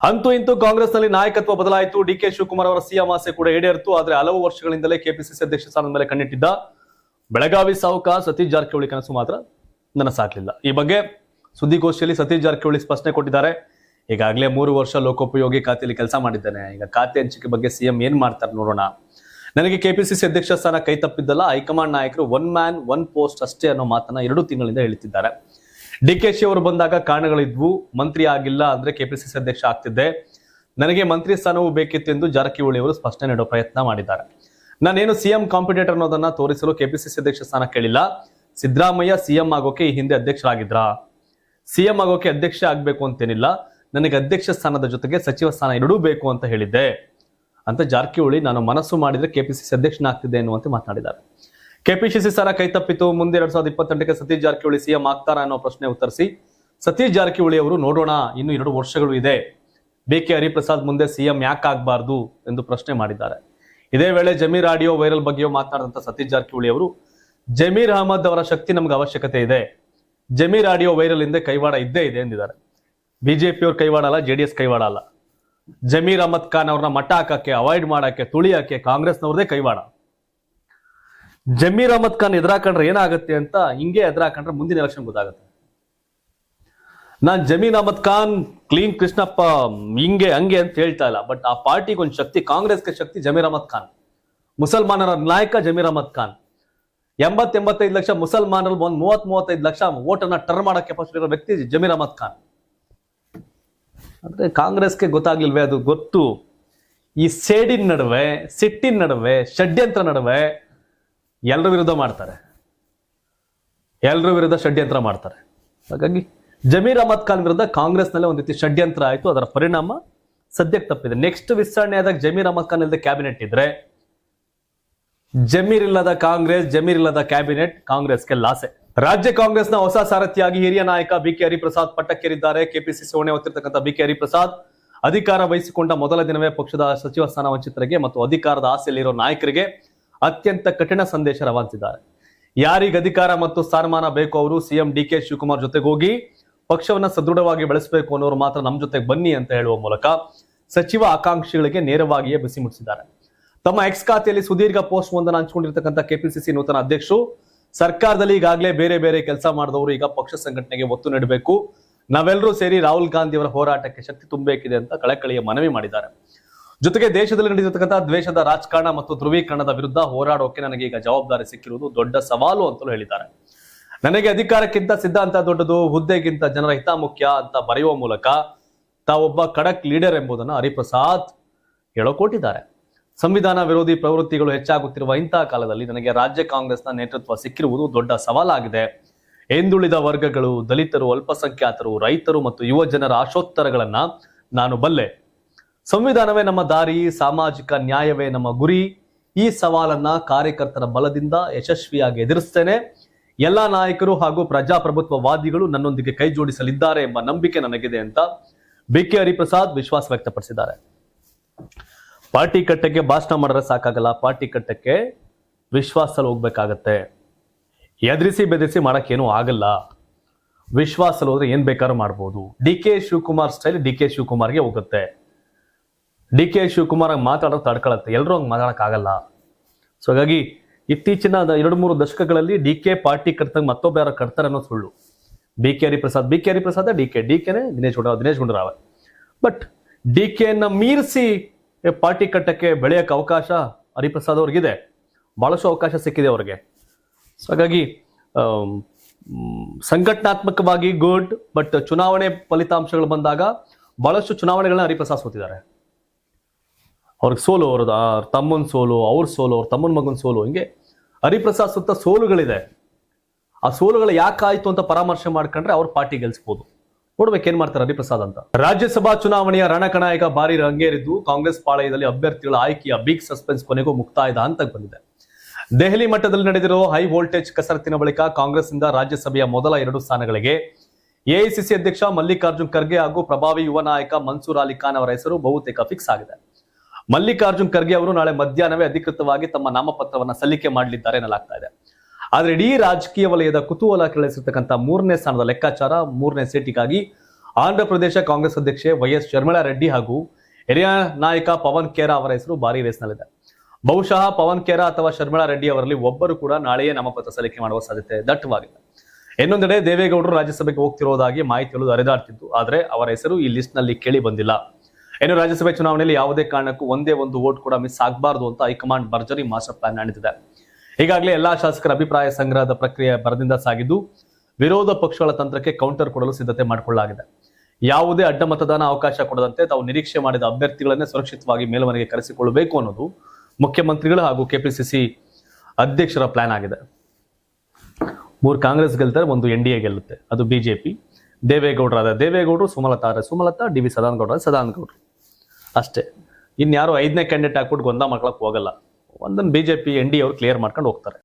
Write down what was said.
ಅಂತೂ ಇಂತೂ ಕಾಂಗ್ರೆಸ್ನಲ್ಲಿ ನಾಯಕತ್ವ ಬದಲಾಯಿತು. ಡಿಕೆ ಶಿವಕುಮಾರ್ ಅವರ ಸಿಎಂ ಆಸೆ ಕೂಡ ಈಡೇರಿತು. ಆದ್ರೆ ಹಲವು ವರ್ಷಗಳಿಂದಲೇ ಕೆಪಿಸಿಸಿ ಅಧ್ಯಕ್ಷ ಸ್ಥಾನದ ಮೇಲೆ ಕಣ್ಣಿಟ್ಟಿದ್ದ ಬೆಳಗಾವಿ ಸಾವುಕ ಸತೀಶ್ ಜಾರಕಿಹೊಳಿ ಕನಸು ಮಾತ್ರ ನನಸಾಗ್ಲಿಲ್ಲ. ಈ ಬಗ್ಗೆ ಸುದ್ದಿಗೋಷ್ಠಿಯಲ್ಲಿ ಸತೀಶ್ ಜಾರಕಿಹೊಳಿ ಸ್ಪಷ್ಟನೆ ಕೊಟ್ಟಿದ್ದಾರೆ. ಈಗಾಗಲೇ 3 ವರ್ಷ ಲೋಕೋಪಯೋಗಿ ಖಾತೆಯಲ್ಲಿ ಕೆಲಸ ಮಾಡಿದ್ದೇನೆ. ಈಗ ಖಾತೆ ಹಂಚಿಕೆ ಬಗ್ಗೆ ಸಿಎಂ ಏನ್ ಮಾಡ್ತಾರೆ ನೋಡೋಣ. ನನಗೆ ಕೆಪಿಸಿಸಿ ಅಧ್ಯಕ್ಷ ಸ್ಥಾನ ಕೈ ತಪ್ಪಿದ್ದಲ್ಲ, ಹೈಕಮಾಂಡ್ ನಾಯಕರು 1 ಮ್ಯಾನ್ 1 ಪೋಸ್ಟ್ ಅಷ್ಟೇ ಅನ್ನೋ ಮಾತನ್ನ 2 ತಿಂಗಳಿಂದ ಹೇಳ್ತಿದ್ದಾರೆ. ಡಿಕೆಶಿ ಅವರು ಬಂದಾಗ ಕಾರಣಗಳಿದ್ವು. ಮಂತ್ರಿ ಆಗಿಲ್ಲ ಅಂದ್ರೆ ಕೆಪಿಸಿಸಿ ಅಧ್ಯಕ್ಷ ಆಗ್ತಿದ್ದೆ. ನನಗೆ ಮಂತ್ರಿ ಸ್ಥಾನವೂ ಬೇಕಿತ್ತು ಎಂದು ಜಾರಕಿಹೊಳಿ ಅವರು ಸ್ಪಷ್ಟನೆ ನೀಡೋ ಪ್ರಯತ್ನ ಮಾಡಿದ್ದಾರೆ. ನಾನೇನು ಸಿಎಂ ಕಾಂಪಿಟೇಟರ್ ಅನ್ನೋದನ್ನ ತೋರಿಸಲು ಕೆಪಿಸಿಸಿ ಅಧ್ಯಕ್ಷ ಸ್ಥಾನ ಕೇಳಿಲ್ಲ. ಸಿದ್ದರಾಮಯ್ಯ ಸಿಎಂ ಆಗೋಕೆ ಈ ಹಿಂದೆ ಅಧ್ಯಕ್ಷರಾಗಿದ್ರ. ಸಿಎಂ ಆಗೋಕೆ ಅಧ್ಯಕ್ಷ ಆಗ್ಬೇಕು ಅಂತೇನಿಲ್ಲ. ನನಗೆ ಅಧ್ಯಕ್ಷ ಸ್ಥಾನದ ಜೊತೆಗೆ ಸಚಿವ ಸ್ಥಾನ ಎರಡೂ ಬೇಕು ಅಂತ ಹೇಳಿದ್ದೆ ಅಂತ ಜಾರಕಿಹೊಳಿ ನಾನು ಮನಸ್ಸು ಮಾಡಿದ್ರೆ ಕೆಪಿಸಿಸಿ ಅಧ್ಯಕ್ಷನಾಗ್ತಿದ್ದೆ ಎನ್ನುವಂತೆ ಮಾತನಾಡಿದ್ದಾರೆ. ಕೆಪಿಸಿಸಿ ಸ್ಥಾನ ಕೈತಪ್ಪಿತು. ಮುಂದೆ 2028ಕ್ಕೆ ಸತೀಶ್ ಜಾರಕಿಹೊಳಿ ಸಿಎಂ ಆಗ್ತಾರಾ ಅನ್ನೋ ಪ್ರಶ್ನೆ ಉತ್ತರಿಸಿ ಸತೀಶ್ ಜಾರಕಿಹೊಳಿ ಅವರು ನೋಡೋಣ, ಇನ್ನು 2 ವರ್ಷಗಳು ಇದೆ, BK ಹರಿಪ್ರಸಾದ್ ಮುಂದೆ ಸಿಎಂ ಯಾಕಾಗಬಾರ್ದು ಎಂದು ಪ್ರಶ್ನೆ ಮಾಡಿದ್ದಾರೆ. ಇದೇ ವೇಳೆ ಜಮೀರ್ ಆಡಿಯೋ ವೈರಲ್ ಬಗ್ಗೆಯೂ ಮಾತನಾಡಿದಂತ ಸತೀಶ್ ಜಾರಕಿಹೊಳಿ ಅವರು ಜಮೀರ್ ಅಹಮದ್ ಅವರ ಶಕ್ತಿ ನಮ್ಗೆ ಅವಶ್ಯಕತೆ ಇದೆ. ಜಮೀರ್ ಆಡಿಯೋ ವೈರಲ್ ಹಿಂದೆ ಕೈವಾಡ ಇದ್ದೇ ಇದೆ ಎಂದಿದ್ದಾರೆ. ಬಿಜೆಪಿ ಅವ್ರ ಕೈವಾಡ ಅಲ್ಲ, JDS ಕೈವಾಡ ಅಲ್ಲ. ಜಮೀರ್ ಅಹಮದ್ ಖಾನ್ ಅವ್ರನ್ನ ಮಟ್ಟ ಹಾಕಕ್ಕೆ, ಅವಾಯ್ಡ್ ಮಾಡಕ್ಕೆ, ತುಳಿಯಕ್ಕೆ ಕಾಂಗ್ರೆಸ್ನವ್ರದೇ ಕೈವಾಡ. ಜಮೀರ್ ಅಹಮದ್ ಖಾನ್ ಎದುರಾಕೊಂಡ್ರೆ ಏನಾಗುತ್ತೆ ಅಂತ ಹಿಂಗೆ ಎದುರಾಕೊಂಡ್ರೆ ಮುಂದಿನ ಎಲೆಕ್ಷನ್ ಗೊತ್ತಾಗುತ್ತೆ. ನಾನ್ ಜಮೀರ್ ಅಹಮದ್ ಖಾನ್ ಕ್ಲೀನ್ ಕೃಷ್ಣಪ್ಪ ಹಿಂಗೆ ಹಂಗೆ ಅಂತ ಹೇಳ್ತಾ ಇಲ್ಲ. ಬಟ್ ಆ ಪಾರ್ಟಿಗೆ ಒಂದು ಶಕ್ತಿ, ಕಾಂಗ್ರೆಸ್ಗೆ ಶಕ್ತಿ ಜಮೀರ್ ಅಹಮದ್ ಖಾನ್. ಮುಸಲ್ಮಾನರ ನಾಯಕ ಜಮೀರ್ ಅಹಮದ್ ಖಾನ್. 80-85 ಲಕ್ಷ ಮುಸಲ್ಮಾನರು 30-35 ಲಕ್ಷ ವೋಟನ್ನ ಟರ್ನ್ ಮಾಡಕ್ಕೆ ಕೆಪಾಸಿಟಿ ಇರೋ ವ್ಯಕ್ತಿ ಜಮೀರ್ ಅಹಮದ್ ಖಾನ್. ಅಂದ್ರೆ ಕಾಂಗ್ರೆಸ್ಗೆ ಗೊತ್ತಾಗ್ಲಿಲ್ವೇ? ಅದು ಗೊತ್ತು. ಈ ಸೇಡಿನ ನಡುವೆ, ಸಿಟ್ಟಿನ ನಡುವೆ, ಷಡ್ಯಂತ್ರ ನಡುವೆ ಎಲ್ಲರ ವಿರುದ್ಧ ಮಾಡ್ತಾರೆ, ಎಲ್ಲರ ವಿರುದ್ಧ ಷಡ್ಯಂತ್ರ ಮಾಡ್ತಾರೆ. ಹಾಗಾಗಿ ಜಮೀರ್ ಅಹಮದ್ ಖಾನ್ ವಿರುದ್ಧ ಕಾಂಗ್ರೆಸ್ನಲ್ಲೇ ಒಂದು ರೀತಿ ಷಡ್ಯಂತ್ರ ಆಯ್ತು. ಅದರ ಪರಿಣಾಮ ಸದ್ಯಕ್ಕೆ ತಪ್ಪಿದೆ. ನೆಕ್ಸ್ಟ್ ವಿಸ್ತರಣೆ ಆದಾಗ ಜಮೀರ್ ಅಹಮದ್ ಖಾನ್ ಇಲ್ಲದೆ ಕ್ಯಾಬಿನೆಟ್ ಇದ್ರೆ, ಜಮೀರ್ ಇಲ್ಲದ ಕಾಂಗ್ರೆಸ್, ಜಮೀರ್ ಇಲ್ಲದ ಕ್ಯಾಬಿನೆಟ್ ಕಾಂಗ್ರೆಸ್ಗೆ ಲಾಸೆ. ರಾಜ್ಯ ಕಾಂಗ್ರೆಸ್ನ ಹೊಸ ಸಾರಥಿಯಾಗಿ ಹಿರಿಯ ನಾಯಕ BK ಹರಿಪ್ರಸಾದ್ ಪಟ್ಟಕ್ಕೇರಿದ್ದಾರೆ. ಕೆಪಿಸಿಸಿ ಹೊಣೆ ಹೊತ್ತಿರ್ತಕ್ಕಂಥ BK ಹರಿಪ್ರಸಾದ್ ಅಧಿಕಾರ ವಹಿಸಿಕೊಂಡ ಮೊದಲ ದಿನವೇ ಪಕ್ಷದ ಸಚಿವ ಸ್ಥಾನ ವಂಚಿತರಿಗೆ ಮತ್ತು ಅಧಿಕಾರದ ಆಸೆಯಲ್ಲಿರೋ ನಾಯಕರಿಗೆ ಅತ್ಯಂತ ಕಠಿಣ ಸಂದೇಶ ರವಾನಿಸಿದ್ದಾರೆ. ಯಾರಿಗೆ ಅಧಿಕಾರ ಮತ್ತು ಸ್ಥಾನಮಾನ ಬೇಕು ಅವರು ಸಿಎಂ DK ಶಿವಕುಮಾರ್ ಜೊತೆಗೆ ಹೋಗಿ ಪಕ್ಷವನ್ನ ಸದೃಢವಾಗಿ ಬೆಳೆಸಬೇಕು ಅನ್ನೋರು ಮಾತ್ರ ನಮ್ಮ ಜೊತೆಗೆ ಬನ್ನಿ ಅಂತ ಹೇಳುವ ಮೂಲಕ ಸಚಿವ ಆಕಾಂಕ್ಷಿಗಳಿಗೆ ನೇರವಾಗಿಯೇ ಬಿಸಿ ಮುಟ್ಟಿಸಿದ್ದಾರೆ. ತಮ್ಮ ಎಕ್ಸ್ ಖಾತೆಯಲ್ಲಿ ಸುದೀರ್ಘ ಪೋಸ್ಟ್ ಒಂದನ್ನು ಹಂಚಿಕೊಂಡಿರ್ತಕ್ಕಂಥ ಕೆಪಿಸಿಸಿ ನೂತನ ಅಧ್ಯಕ್ಷರು ಸರ್ಕಾರದಲ್ಲಿ ಈಗಾಗಲೇ ಬೇರೆ ಬೇರೆ ಕೆಲಸ ಮಾಡಿದವರು ಈಗ ಪಕ್ಷ ಸಂಘಟನೆಗೆ ಒತ್ತು ನೀಡಬೇಕು, ನಾವೆಲ್ಲರೂ ಸೇರಿ ರಾಹುಲ್ ಗಾಂಧಿ ಅವರ ಹೋರಾಟಕ್ಕೆ ಶಕ್ತಿ ತುಂಬಬೇಕಿದೆ ಅಂತ ಕಳಕಳಿಯ ಮನವಿ ಮಾಡಿದ್ದಾರೆ. ಜೊತೆಗೆ ದೇಶದಲ್ಲಿ ನಡೆದಿರತಕ್ಕಂಥ ದ್ವೇಷದ ರಾಜಕಾರಣ ಮತ್ತು ಧ್ರುವೀಕರಣದ ವಿರುದ್ಧ ಹೋರಾಡೋಕೆ ನನಗೆ ಈಗ ಜವಾಬ್ದಾರಿ ಸಿಕ್ಕಿರುವುದು ದೊಡ್ಡ ಸವಾಲು ಅಂತಲೂ ಹೇಳಿದ್ದಾರೆ. ನನಗೆ ಅಧಿಕಾರಕ್ಕಿಂತ ಸಿದ್ಧಾಂತ ದೊಡ್ಡದು, ಹುದ್ದೆಗಿಂತ ಜನರ ಹಿತ ಮುಖ್ಯ ಅಂತ ಬರೆಯುವ ಮೂಲಕ ತಾವೊಬ್ಬ ಖಡಕ್ ಲೀಡರ್ ಎಂಬುದನ್ನು ಹರಿಪ್ರಸಾದ್ ಹೇಳೋಕೊಟ್ಟಿದ್ದಾರೆ. ಸಂವಿಧಾನ ವಿರೋಧಿ ಪ್ರವೃತ್ತಿಗಳು ಹೆಚ್ಚಾಗುತ್ತಿರುವ ಇಂತಹ ಕಾಲದಲ್ಲಿ ನನಗೆ ರಾಜ್ಯ ಕಾಂಗ್ರೆಸ್ನ ನೇತೃತ್ವ ಸಿಕ್ಕಿರುವುದು ದೊಡ್ಡ ಸವಾಲಾಗಿದೆ. ಹಿಂದುಳಿದ ವರ್ಗಗಳು, ದಲಿತರು, ಅಲ್ಪಸಂಖ್ಯಾತರು, ರೈತರು ಮತ್ತು ಯುವ ಜನರ ಆಶೋತ್ತರಗಳನ್ನ ನಾನು ಬಲ್ಲೆ. ಸಂವಿಧಾನವೇ ನಮ್ಮ ದಾರಿ, ಸಾಮಾಜಿಕ ನ್ಯಾಯವೇ ನಮ್ಮ ಗುರಿ. ಈ ಸವಾಲನ್ನ ಕಾರ್ಯಕರ್ತರ ಬಲದಿಂದ ಯಶಸ್ವಿಯಾಗಿ ಎದುರಿಸ್ತೇನೆ. ಎಲ್ಲಾ ನಾಯಕರು ಹಾಗೂ ಪ್ರಜಾಪ್ರಭುತ್ವವಾದಿಗಳು ನನ್ನೊಂದಿಗೆ ಕೈ ಜೋಡಿಸಲಿದ್ದಾರೆ ಎಂಬ ನಂಬಿಕೆ ನನಗಿದೆ ಅಂತ BK ಹರಿಪ್ರಸಾದ್ ವಿಶ್ವಾಸ ವ್ಯಕ್ತಪಡಿಸಿದ್ದಾರೆ. ಪಾರ್ಟಿ ಕಟ್ಟಕ್ಕೆ ಭಾಷಣ ಮಾಡಿದ್ರೆ ಸಾಕಾಗಲ್ಲ, ಪಾರ್ಟಿ ಕಟ್ಟಕ್ಕೆ ವಿಶ್ವಾಸದಲ್ಲಿ ಹೋಗ್ಬೇಕಾಗತ್ತೆ. ಎದುರಿಸಿ ಬೆದರಿಸಿ ಮಾಡಕ್ಕೇನು ಆಗಲ್ಲ. ವಿಶ್ವಾಸದಲ್ಲಿ ಹೋದ್ರೆ ಏನ್ ಬೇಕಾದ್ರೂ ಮಾಡ್ಬೋದು. DK ಶಿವಕುಮಾರ್ ಸ್ಟೈಲ್ DK ಶಿವಕುಮಾರ್ಗೆ ಹೋಗುತ್ತೆ. DK ಶಿವಕುಮಾರ್ ಮಾತಾಡೋದು ತಡ್ಕೊಳತ್ತೆ, ಎಲ್ಲರೂ ಹಂಗೆ ಮಾತಾಡಕ್ಕಾಗಲ್ಲ. ಸೊ ಹಾಗಾಗಿ ಇತ್ತೀಚಿನ 2-3 ದಶಕಗಳಲ್ಲಿ DK ಪಾರ್ಟಿ ಕರ್ತಂಗೆ ಮತ್ತೊಬ್ಬ ಯಾರೋ ಕರ್ತಾರೆ ಅನ್ನೋ ಸುಳ್ಳು. BK ಹರಿಪ್ರಸಾದ್ DKನೇ ದಿನೇಶ್ ಗುಂಡೂರಾವ್. ಬಟ್ DKನ ಮೀರಿಸಿ ಪಾರ್ಟಿ ಕಟ್ಟಕ್ಕೆ ಬೆಳೆಯಕ್ಕೆ ಅವಕಾಶ ಹರಿಪ್ರಸಾದ್ ಅವ್ರಿಗಿದೆ, ಬಹಳಷ್ಟು ಅವಕಾಶ ಸಿಕ್ಕಿದೆ ಅವ್ರಿಗೆ. ಸೊ ಹಾಗಾಗಿ ಸಂಘಟನಾತ್ಮಕವಾಗಿ ಗುಡ್, ಬಟ್ ಚುನಾವಣೆ ಫಲಿತಾಂಶಗಳು ಬಂದಾಗ ಬಹಳಷ್ಟು ಚುನಾವಣೆಗಳನ್ನ ಹರಿಪ್ರಸಾದ್ ಸೋತಿದ್ದಾರೆ. ಅವ್ರಿಗೆ ಸೋಲು, ಅವ್ರದ್ದು ತಮ್ಮನ ಸೋಲು, ಅವ್ರ ಸೋಲು, ಅವ್ರ ತಮ್ಮನ ಮಗನ ಸೋಲು, ಹಿಂಗೆ ಹರಿಪ್ರಸಾದ್ ಸುತ್ತ ಸೋಲುಗಳಿದೆ. ಆ ಸೋಲುಗಳು ಯಾಕಾಯ್ತು ಅಂತ ಪರಾಮರ್ಶೆ ಮಾಡ್ಕೊಂಡ್ರೆ ಅವ್ರ ಪಾರ್ಟಿ ಗೆಲ್ಸ್ಬೋದು. ನೋಡ್ಬೇಕೇನ್ ಮಾಡ್ತಾರೆ ಹರಿಪ್ರಸಾದ್ ಅಂತ. ರಾಜ್ಯಸಭಾ ಚುನಾವಣೆಯ ರಣಕಣ ಈಗ ಭಾರಿ ರಂಗೇರಿದ್ದು ಕಾಂಗ್ರೆಸ್ ಪಾಳಯದಲ್ಲಿ ಅಭ್ಯರ್ಥಿಗಳ ಆಯ್ಕೆಯ ಬಿಗ್ ಸಸ್ಪೆನ್ಸ್ ಕೊನೆಗೂ ಮುಕ್ತಾಯದ ಹಂತಕ್ಕೆ ಬಂದಿದೆ. ದೆಹಲಿ ಮಟ್ಟದಲ್ಲಿ ನಡೆದಿರೋ ಹೈ ವೋಲ್ಟೇಜ್ ಕಸರತ್ತಿನ ಬಳಿಕ ಕಾಂಗ್ರೆಸ್ನಿಂದ ರಾಜ್ಯಸಭೆಯ ಮೊದಲ 2 ಸ್ಥಾನಗಳಿಗೆ AICC ಅಧ್ಯಕ್ಷ ಮಲ್ಲಿಕಾರ್ಜುನ್ ಖರ್ಗೆ ಹಾಗೂ ಪ್ರಭಾವಿ ಯುವ ನಾಯಕ ಮನ್ಸೂರ್ ಅಲಿ ಖಾನ್ ಅವರ ಹೆಸರು ಬಹುತೇಕ ಫಿಕ್ಸ್ ಆಗಿದೆ. ಮಲ್ಲಿಕಾರ್ಜುನ್ ಖರ್ಗೆ ಅವರು ನಾಳೆ ಮಧ್ಯಾಹ್ನವೇ ಅಧಿಕೃತವಾಗಿ ತಮ್ಮ ನಾಮಪತ್ರವನ್ನ ಸಲ್ಲಿಕೆ ಮಾಡಲಿದ್ದಾರೆ ಎನ್ನಲಾಗ್ತಾ ಇದೆ. ಆದ್ರೆ ಇಡೀ ರಾಜಕೀಯ ವಲಯದ ಕುತೂಹಲ ಕೆರಳಿಸಿರ್ತಕ್ಕಂಥ 3ನೇ ಸ್ಥಾನದ ಲೆಕ್ಕಾಚಾರ, 3ನೇ ಸೀಟಿಗಾಗಿ ಆಂಧ್ರ ಪ್ರದೇಶ ಕಾಂಗ್ರೆಸ್ ಅಧ್ಯಕ್ಷೆ ವೈಎಸ್ ಶರ್ಮಿಳಾ ರೆಡ್ಡಿ ಹಾಗೂ ಹಿರಿಯ ನಾಯಕ ಪವನ್ ಖೇರಾ ಅವರ ಹೆಸರು ಭಾರಿ ರೇಸ್ನಲ್ಲಿದೆ. ಬಹುಶಃ ಪವನ್ ಖೇರಾ ಅಥವಾ ಶರ್ಮಿಳಾ ರೆಡ್ಡಿ ಅವರಲ್ಲಿ ಒಬ್ಬರು ಕೂಡ ನಾಳೆಯೇ ನಾಮಪತ್ರ ಸಲ್ಲಿಕೆ ಮಾಡುವ ಸಾಧ್ಯತೆ ದಟ್ಟವಾಗಿದೆ. ಇನ್ನೊಂದೆಡೆ ದೇವೇಗೌಡರು ರಾಜ್ಯಸಭೆಗೆ ಹೋಗ್ತಿರೋದಾಗಿ ಮಾಹಿತಿಗಳು ಹರಿದಾಡ್ತಿದ್ದು, ಆದರೆ ಅವರ ಹೆಸರು ಈ ಲಿಸ್ಟ್ ನಲ್ಲಿ ಕೇಳಿ ಬಂದಿಲ್ಲ. ಇನ್ನು ರಾಜ್ಯಸಭೆ ಚುನಾವಣೆಯಲ್ಲಿ ಯಾವುದೇ ಕಾರಣಕ್ಕೂ ಒಂದೇ ಒಂದು ವೋಟ್ ಕೂಡ ಮಿಸ್ ಆಗಬಾರದು ಅಂತ ಹೈಕಮಾಂಡ್ ಭರ್ಜರಿ ಮಾಸ್ಟರ್ ಪ್ಲಾನ್ ನಡೆದಿದೆ. ಈಗಾಗಲೇ ಎಲ್ಲಾ ಶಾಸಕರ ಅಭಿಪ್ರಾಯ ಸಂಗ್ರಹದ ಪ್ರಕ್ರಿಯೆ ಭರದಿಂದ ಸಾಗಿದ್ದು, ವಿರೋಧ ಪಕ್ಷಗಳ ತಂತ್ರಕ್ಕೆ ಕೌಂಟರ್ ಕೊಡಲು ಸಿದ್ಧತೆ ಮಾಡಿಕೊಳ್ಳಲಾಗಿದೆ. ಯಾವುದೇ ಅಡ್ಡ ಮತದಾನ ಅವಕಾಶ ಕೊಡದಂತೆ ತಾವು ನಿರೀಕ್ಷೆ ಮಾಡಿದ ಅಭ್ಯರ್ಥಿಗಳನ್ನೇ ಸುರಕ್ಷಿತವಾಗಿ ಮೇಲ್ಮನೆಗೆ ಕರೆಸಿಕೊಳ್ಳಬೇಕು ಅನ್ನೋದು ಮುಖ್ಯಮಂತ್ರಿಗಳು ಹಾಗೂ ಕೆಪಿಸಿಸಿ ಅಧ್ಯಕ್ಷರ ಪ್ಲಾನ್ ಆಗಿದೆ. 3 ಕಾಂಗ್ರೆಸ್ ಗೆಲ್ತಾರೆ, 1 NDA ಗೆಲ್ಲುತ್ತೆ, ಅದು ಬಿಜೆಪಿ. ದೇವೇಗೌಡರು, ಸುಮಲತಾ, ಡಿ ವಿ ಸದಾನಗೌಡರು ಅಷ್ಟೇ. ಇನ್ಯಾರು 5ನೇ ಕ್ಯಾಂಡಿಡೇಟ್ ಹಾಕ್ಬಿಟ್ಟು ಗೊಂದಲ ಮಾಡ್ಕೊಳಕ್ ಹೋಗಲ್ಲ. ಒಂದನ್ನು ಬಿಜೆಪಿ NDA ಅವರು ಕ್ಲಿಯರ್ ಮಾಡ್ಕೊಂಡು ಹೋಗ್ತಾರೆ.